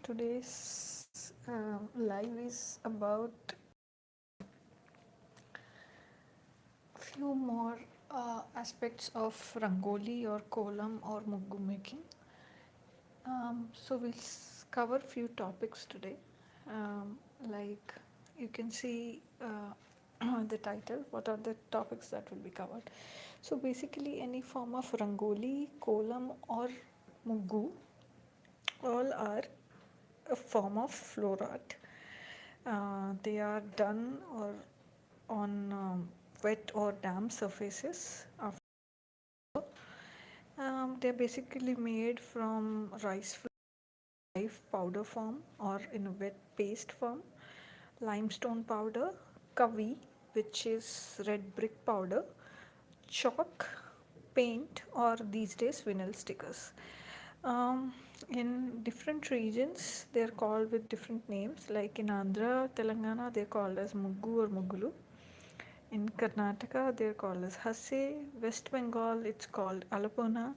Today's live is about few more aspects of rangoli or kolam or muggu making. So we'll cover few topics today. Like you can see the title. What are the topics that will be covered? So basically, any form of rangoli, kolam, or muggu, all are a form of floor art. They are done or on wet or damp surfaces. They're basically made from rice flour powder form or in a wet paste form, limestone powder, kavi, which is red brick powder, chalk, paint, or these days vinyl stickers. Um, in different regions, they're called with different names. Like in Andhra, Telangana, they're called as muggu or mugulu. In Karnataka, they're called as Hasse. West Bengal, it's called Alapona.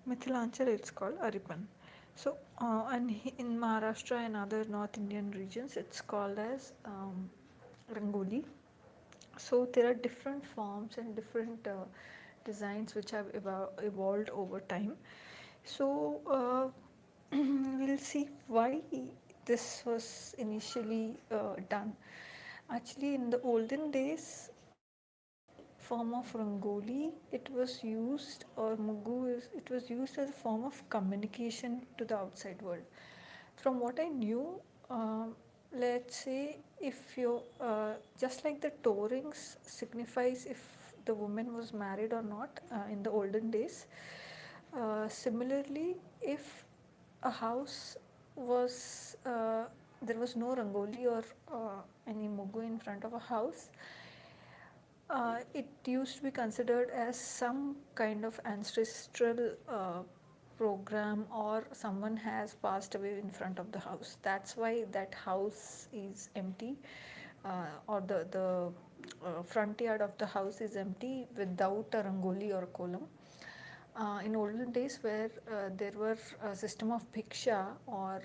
Mithilanchal, it's called Aripan. So, in Maharashtra and other North Indian regions, it's called as Rangoli. So, there are different forms and different designs which have evolved over time. So, we'll see why this was initially done. Actually, in the olden days, form of rangoli, it was used, or muggu is, it was used as a form of communication to the outside world. From what I knew, let's say if you, just like the tourings signifies if the woman was married or not in the olden days, similarly, if a house was, there was no rangoli or any muggu in front of a house, it used to be considered as some kind of ancestral program, or someone has passed away in front of the house. That's why that house is empty, or the front yard of the house is empty without a rangoli or a kolam. In olden days, where there were a system of bhiksha, or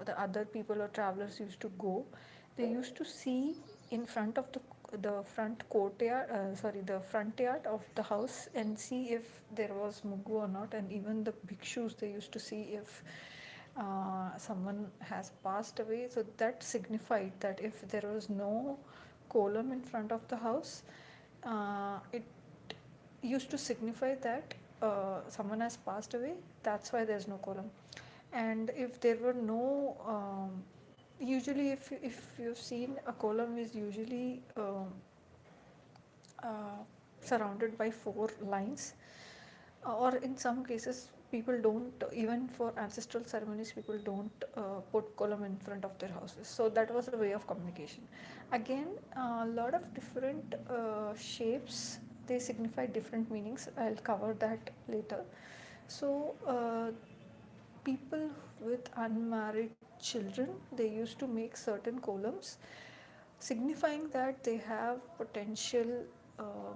the other people or travelers used to go, they used to see in front of the front courtyard, the front yard of the house, and see if there was muggu or not. And even the bhikshus, they used to see if someone has passed away. So that signified that if there was no kolam in front of the house, it used to signify that someone has passed away. That's why there's no kolam. And if there were no, usually if you've seen, a kolam is usually uh, surrounded by four lines, or in some cases people don't, even for ancestral ceremonies, people don't put kolam in front of their houses. So that was a way of communication. Again, a lot of different shapes, they signify different meanings. I'll cover that later. So people with unmarried children, they used to make certain columns signifying that they have potential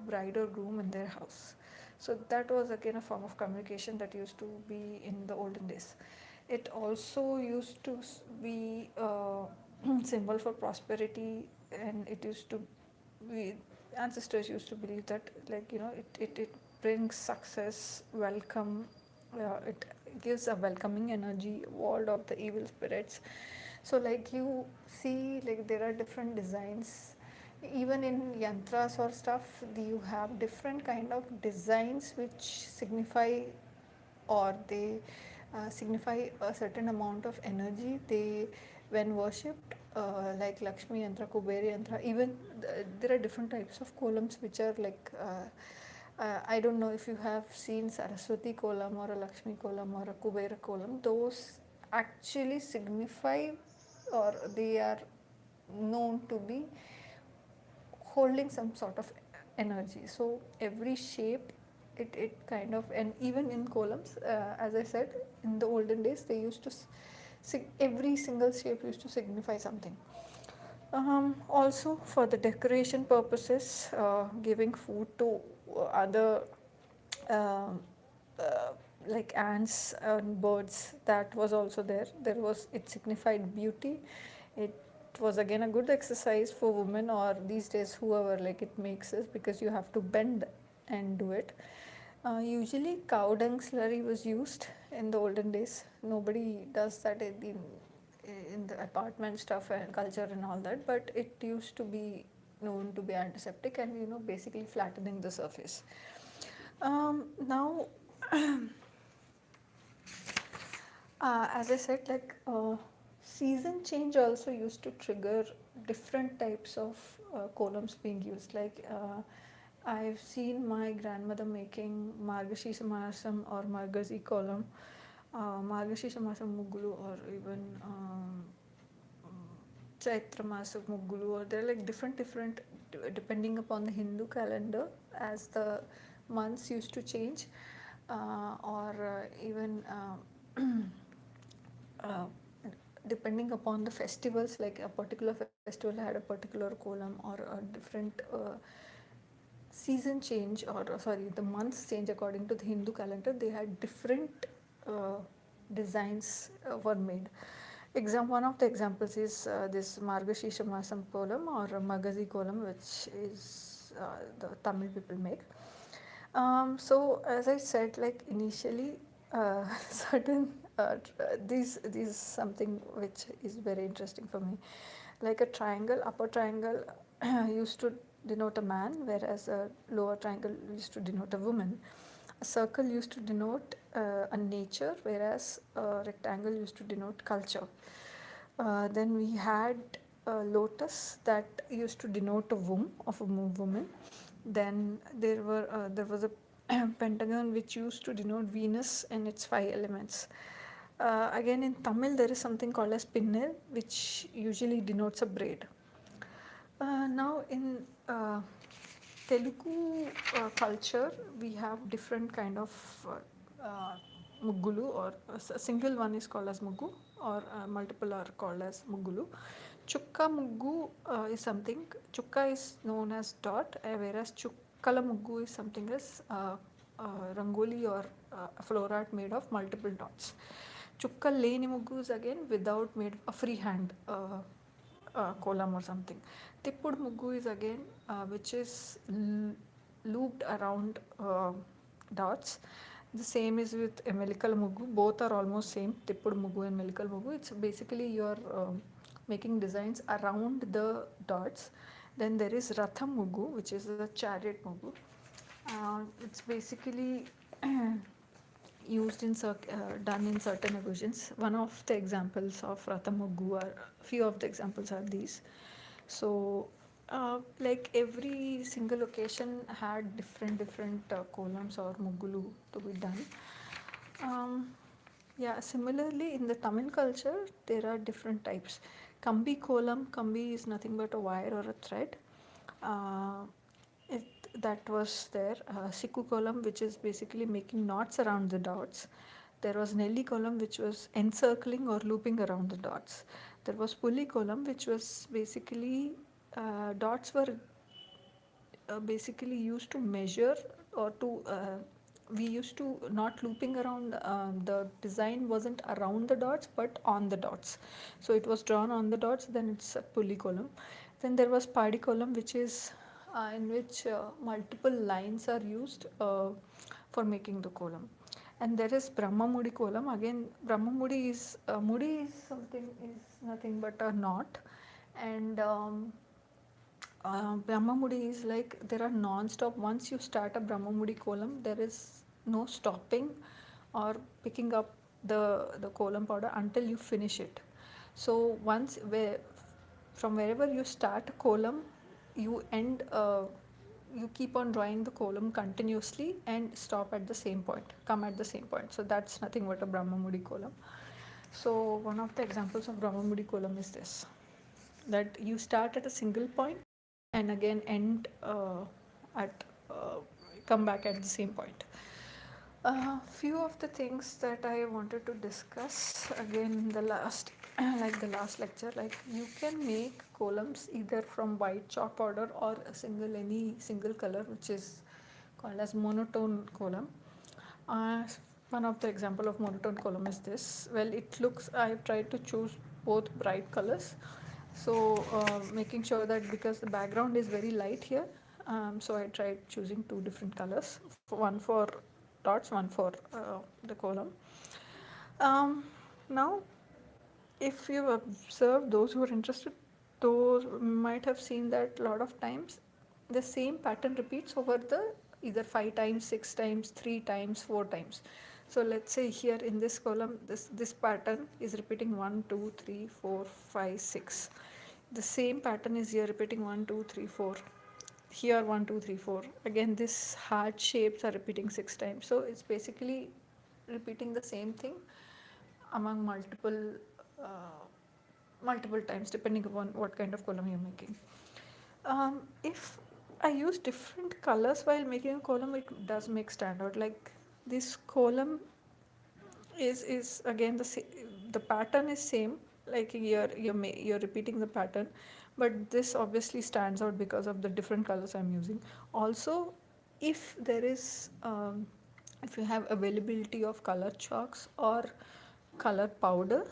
bride or groom in their house. So that was again a form of communication that used to be in the olden days. It also used to be a symbol for prosperity, and it used to be, ancestors used to believe that, like, it brings success, welcome, it gives a welcoming energy, ward off the evil spirits. So like you see, like there are different designs. Even in yantras or stuff, you have different kind of designs which signify, or they signify a certain amount of energy. They, when worshipped, like Lakshmi yantra, Kuber yantra, even there are different types of columns which are like, I don't know if you have seen Saraswati kolam or a Lakshmi kolam or a Kubera kolam. Those actually signify, or they are known to be holding some sort of energy. So every shape, it kind of, and even in columns, as I said, in the olden days, they used to every single shape used to signify something. Also for the decoration purposes, giving food to other, um, uh, like ants and birds, that was also there. It signified beauty. It was again a good exercise for women, or these days whoever, like it makes us, because you have to bend and do it. Usually cow dung slurry was used in the olden days. Nobody does that in the apartment stuff and culture and all that, but it used to be known to be antiseptic and basically flattening the surface. Now, as I said, like season change also used to trigger different types of columns being used. Like I've seen my grandmother making Margashisa Masam or Margazi column, Margashisa Masam Muggulu, or even Chaitra Masam Muggulu, or they're like different depending upon the Hindu calendar as the months used to change, or even uh, depending upon the festivals, like a particular festival had a particular kolam or a different season change, or sorry, the months change according to the Hindu calendar, they had different uh, designs were made. One of the examples is this Margashisha Masam kolam or Magazi kolam, which is the Tamil people make. So as I said, like initially, certain these something which is very interesting for me. Like a triangle, upper triangle used to denote a man, whereas a lower triangle used to denote a woman. A circle used to denote a nature, whereas a rectangle used to denote culture. Then we had a lotus that used to denote a womb of a woman. Then there was a pentagon which used to denote Venus and its five elements. Again, in Tamil, there is something called as pinnel, which usually denotes a braid. Now, in Telugu culture, we have different kind of muggulu, or a single one is called as muggu, or multiple are called as muggulu. Chukka muggu is something. Chukka is known as dot, whereas chukkala muggu is something as rangoli, or a floor art made of multiple dots. Chukka leni muggu is again without made a freehand kolam or something. Tippud muggu is again which is looped around dots. The same is with Melikal Muggu. Both are almost same, Tippud Muggu and Melikal Muggu. It's basically you're making designs around the dots. Then there is Ratham Muggu, which is a chariot Muggu. It's basically used in done in certain occasions. One of the examples of Ratham Muggu are, few of the examples are these. So like every single occasion had different columns or muggulu to be done. Yeah, similarly in the Tamil culture there are different types. Kambi kolam, kambi is nothing but a wire or a thread. uh, it, that was there. Sikku kolam, which is basically making knots around the dots. There was Nelli kolam, which was encircling or looping around the dots. There was Puli kolam, which was basically dots were basically used to measure, or to we used to not looping around, the design wasn't around the dots but on the dots, so it was drawn on the dots, then it's a pulley column. Then there was padi column, which is in which multiple lines are used for making the column. And there is Brahma Mudi column. Again, Brahma Mudi is Mudi is something, is nothing but a knot, and Brahma Mudi is like there are non-stop. Once you start a Brahma Mudi column, there is no stopping or picking up the column powder until you finish it. So once from wherever you start a column, you end. You keep on drawing the column continuously and stop at the same point, come at the same point. So that's nothing but a Brahma Mudi column. So one of the examples of Brahma Mudi column is this, that you start at a single point and again end at come back at the same point. Few of the things that I wanted to discuss again in the last like the last lecture, like you can make columns either from white chalk powder or any single color, which is called as monotone column. One of the example of monotone column is this. Well, it looks, I have tried to choose both bright colors. So making sure that because the background is very light here, so I tried choosing two different colors, one for dots, one for the column. Um, Now, if you observe, those who are interested, those might have seen that a lot of times the same pattern repeats over the either 5 times, 6 times, 3 times, 4 times. So let's say here in this column, this pattern is repeating 1, 2, 3, 4, 5, 6. The same pattern is here repeating 1, 2, 3, 4. Here 1, 2, 3, 4. Again, this heart shapes are repeating 6 times. So it's basically repeating the same thing among uh, multiple times depending upon what kind of column you're making. If I use different colors while making a column, it does make standout. Like this column is again the pattern is same. Like you're repeating the pattern, but this obviously stands out because of the different colors I'm using. Also, if there is if you have availability of color chalks or color powder,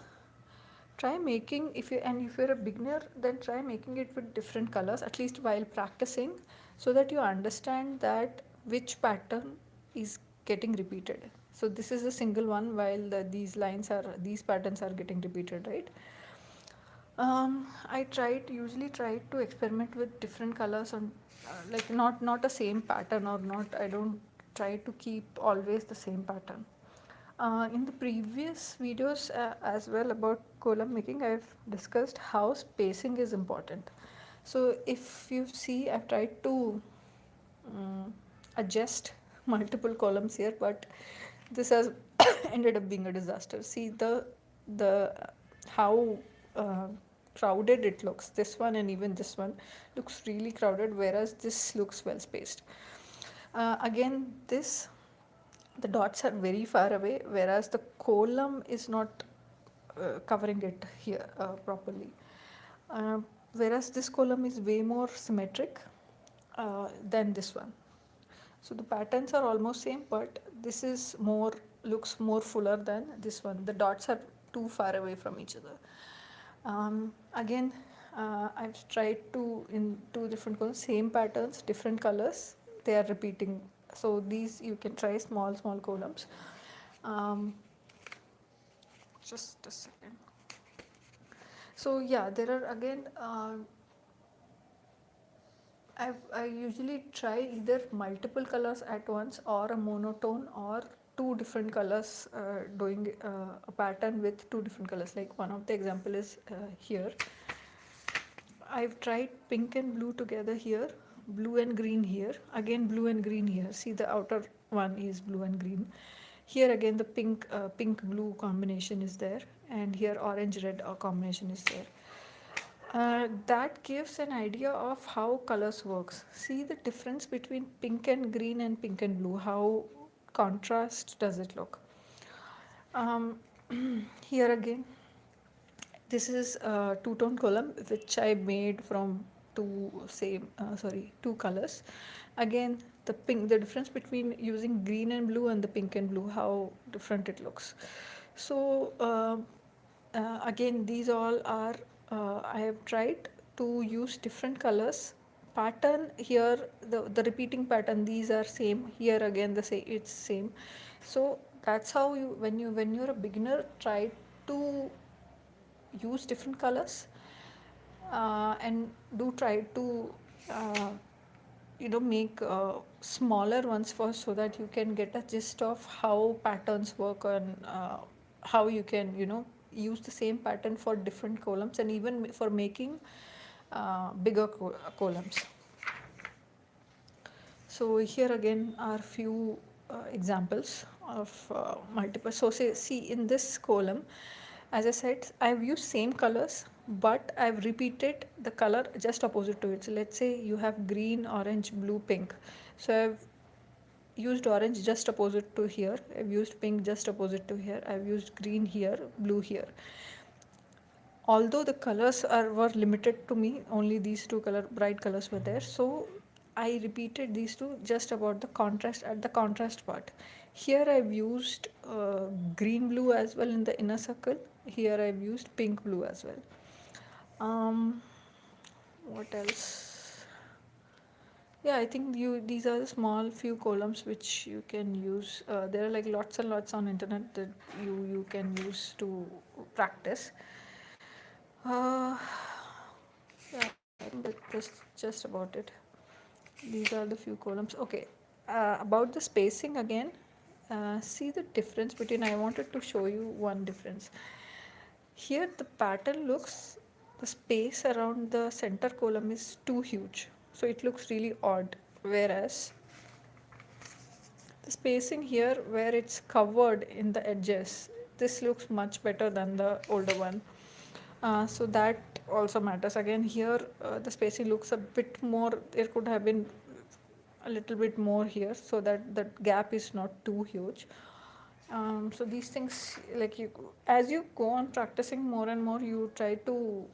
try making, if you're a beginner, then try making it with different colors at least while practicing, so that you understand that which pattern is getting repeated. So this is a single one, while these patterns are getting repeated, right? I usually try to experiment with different colors on, like not a same pattern, or not, I don't try to keep always the same pattern. In the previous videos as well about column making, I've discussed how spacing is important. So if you see, I've tried to um, adjust multiple columns here, but this has ended up being a disaster. See the how uh, crowded it looks. This one and even this one looks really crowded, whereas this looks well spaced. Again, the dots are very far away, whereas the column is not covering it here properly. Uh, Whereas this column is way more symmetric than this one. So the patterns are almost same, but this is more, looks more fuller than this one. The dots are too far away from each other. Again, I've tried to in two different colors, same patterns, different colors. They are repeating. So these you can try small columns. Um, just a second. So yeah, there are again. I usually try either multiple colors at once, or a monotone, or two different colors doing a pattern with two different colors. Like one of the example is here. I've tried pink and blue together here, blue and green here, again blue and green here. See, the outer one is blue and green. Here again the pink blue combination is there, and here orange red combination is there. That gives an idea of how colors works. See the difference between pink and green and pink and blue. How contrast does it look? Um, Here again, this is a two-tone column which I made from two colors. Again, the difference between using green and blue and the pink and blue, how different it looks. So again, these all are, I have tried to use different colors. Pattern here, the repeating pattern, these are same. Here again, it's same. So that's how when you're a beginner, try to use different colors, and do try to uh, make smaller ones first, so that you can get a gist of how patterns work, and how you can use the same pattern for different columns, and even for making bigger columns. So here again are few examples of multiple. So see in this column, as I said, I've used same colors, but I've repeated the color just opposite to it. So let's say you have green, orange, blue, pink. So I've used orange just opposite to here. I've used pink just opposite to here. I've used green here, blue here. Although the colors were limited to me, only these two bright colors were there. So I repeated these two just about the contrast at the contrast part. Here I've used green blue as well in the inner circle. Here I've used pink blue as well. Um, what else? Yeah, I think these are the small few columns which you can use. There are like lots and lots on internet that you can use to practice. Uh, yeah, I think that's just about it. These are the few columns. Okay, about the spacing again. See the difference between. I wanted to show you one difference. Here the pattern looks, the space around the center column is too huge, so it looks really odd. Whereas the spacing here where it's covered in the edges, this looks much better than the older one. So that also matters. Again here the spacing looks a bit more, there could have been a little bit more here so that the gap is not too huge. So these things, like you, as you go on practicing more and more, you try to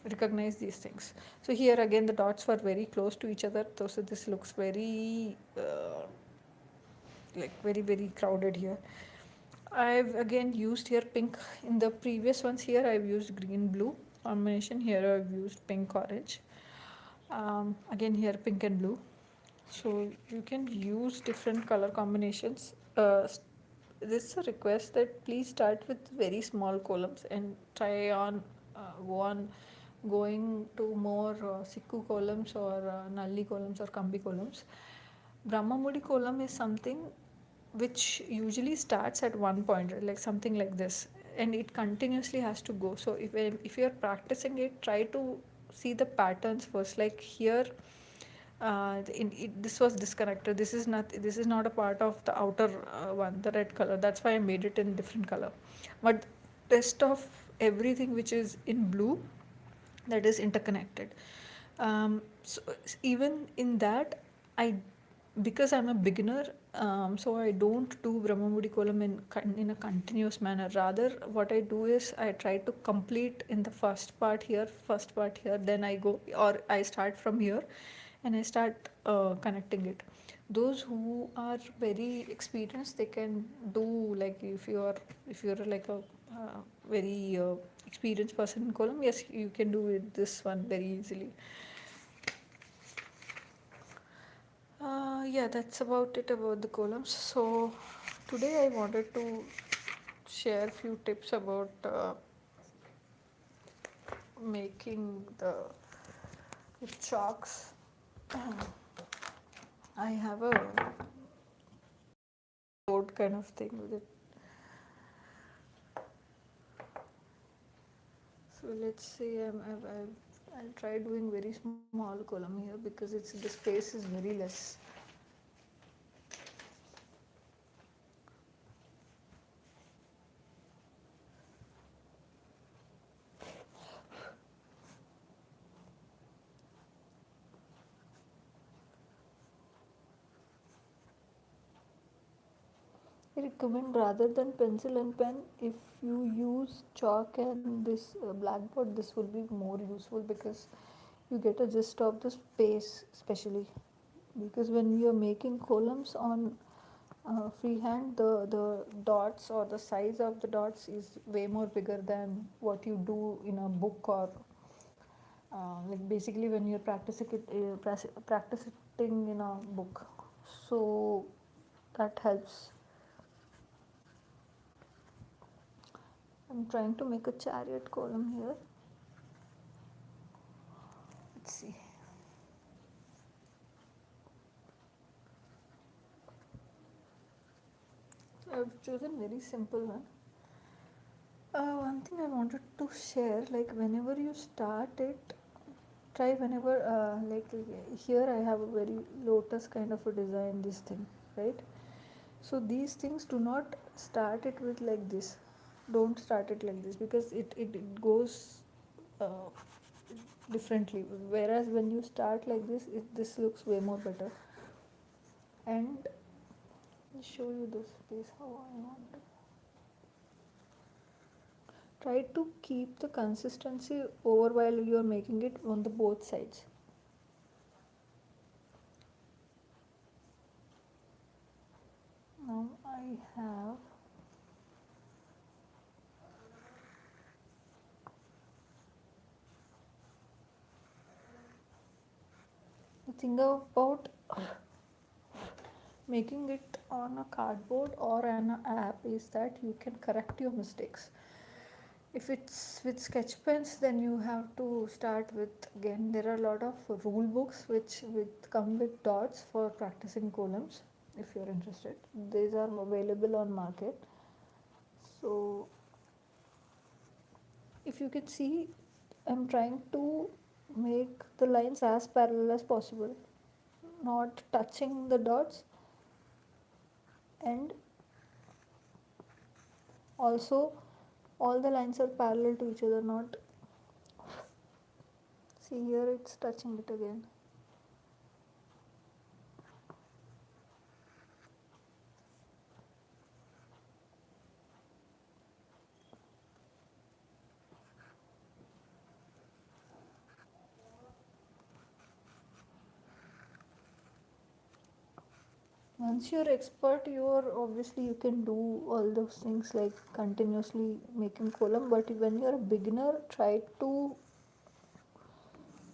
recognize these things. So here again the dots were very close to each other, so this looks very like very crowded here. I've again used here pink. In the previous ones here I've used green blue combination. Here I've used pink orange. Again here pink and blue. So you can use different color combinations. This is a request that please start with very small columns and try on go on going to more Sikku columns or Nalli columns or Kambi columns. Brahmamudi column is something which usually starts at one point, right? Like something like this, and it continuously has to go. So if you're practicing it, try to see the patterns first. Like here, this was disconnected. This is not a part of the outer one, the red color. That's why I made it in different color. But rest of everything which is in blue, that is interconnected. So even in that, I because I'm a beginner, so I don't do Brahmamudi kolam in a continuous manner. Rather, what I do is I try to complete in the first part here, then I go, or I start from here and I start connecting it. Those who are very experienced, they can do, like if you're like a very experienced person in kolam, yes, you can do it this one very easily. Yeah, that's about it about the columns. So today I wanted to share few tips about making the with chalks. I have a board kind of thing with it. So let's say I'll try doing very small column here because the space is very less. I recommend rather than pencil and pen, if you use chalk and this blackboard, this will be more useful because you get a gist of the space, especially because when you're making columns on freehand, the dots or the size of the dots is way more bigger than what you do in a book or like basically when you're practicing in a book. So that helps. I'm trying to make a chariot column here. Let's see. I've chosen very simple one. One thing I wanted to share, like whenever you start it, try whenever here I have a very lotus kind of a design, this thing, right? So these things, do not start it with like this. Don't start it like this because it goes uh, differently. Whereas when you start like this, this looks way more better. And I'll show you this piece how I want to. Try to keep the consistency over while you are making it on the both sides. have the thing about making it on a cardboard or an app is that you can correct your mistakes. If it's with sketch pens, then you have to start with, again, there are a lot of rule books which with come with dots for practicing columns. If you're interested, these are available on market. So if you can see, I'm trying to make the lines as parallel as possible, not touching the dots, and also all the lines are parallel to each other, not, see here it's touching it again. Once you're expert, you're obviously you can do all those things like continuously making column, but when you're a beginner, try to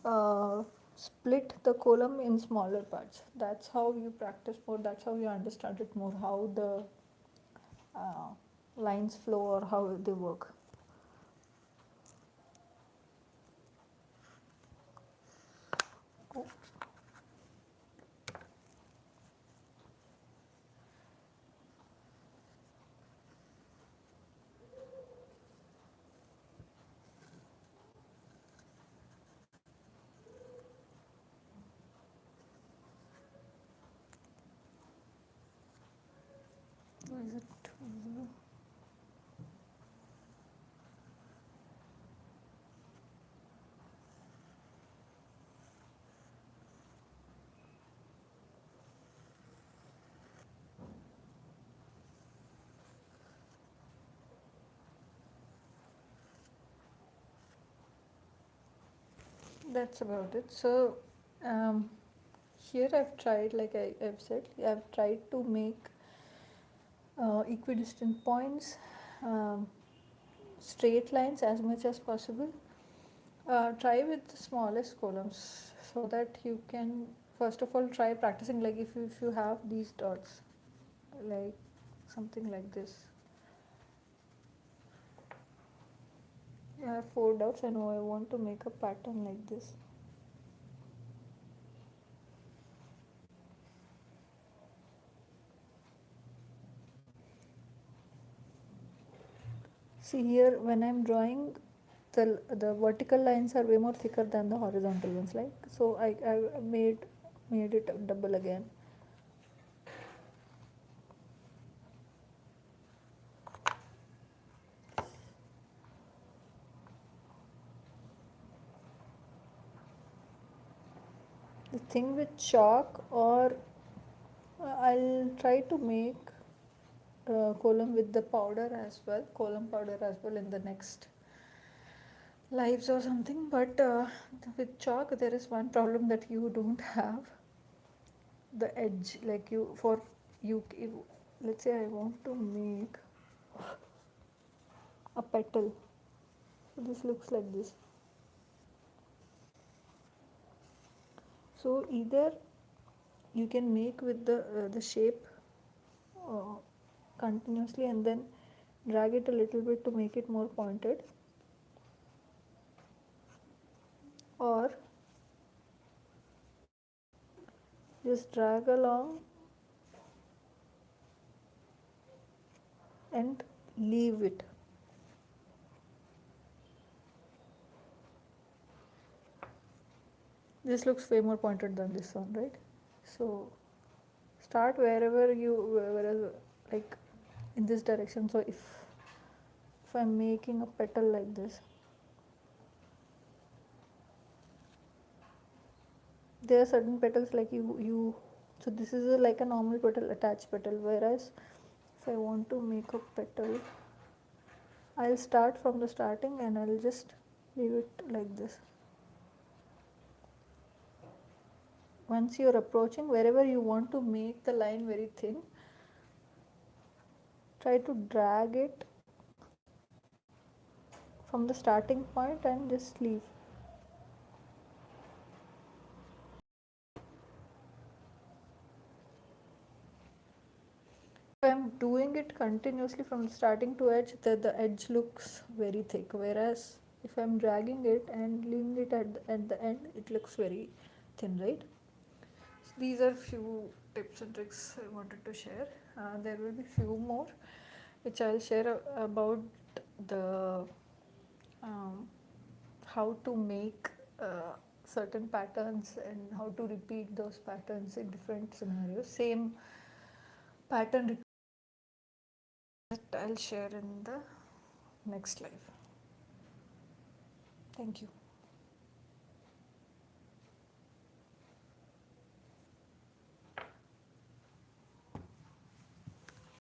uh, split the column in smaller parts. That's how you practice more, that's how you understand it more, how the uh, lines flow or how they work. Is it visible? That's about it. So um, here I've tried, like I've said, I've tried to make equidistant points, um, straight lines as much as possible. Try with the smallest columns so that you can first of all try practicing, like if you have these dots, like something like this. I have 4 dots. I know I want to make a pattern like this. See here, when I'm drawing, the vertical lines are way more thicker than the horizontal ones. Like so, I made it double again. The thing with chalk, or I'll try to make column with the powder as well, column powder as well in the next lives or something. But with chalk, there is one problem that you don't have the edge. Like you for you, if, let's say I want to make a petal. So this looks like this. So either you can make with the shape uh, continuously and then drag it a little bit to make it more pointed, or just drag along and leave it. This looks way more pointed than this one, right? So start wherever, like in this direction. So if I'm making a petal like this, there are certain petals like you so this is like a normal petal, attached petal, whereas if I want to make a petal, I'll start from the starting and I'll just leave it like this. Once you're approaching, wherever you want to make the line very thin, try to drag it from the starting point and just leave. If I'm doing it continuously from starting to edge, the edge looks very thick, whereas if I'm dragging it and leaving it at the end, it looks very thin, right? So these are few tips and tricks I wanted to share. There will be few more which I'll share about the um, how to make certain patterns and how to repeat those patterns in different scenarios. Same pattern that I'll share in the next live. Thank you.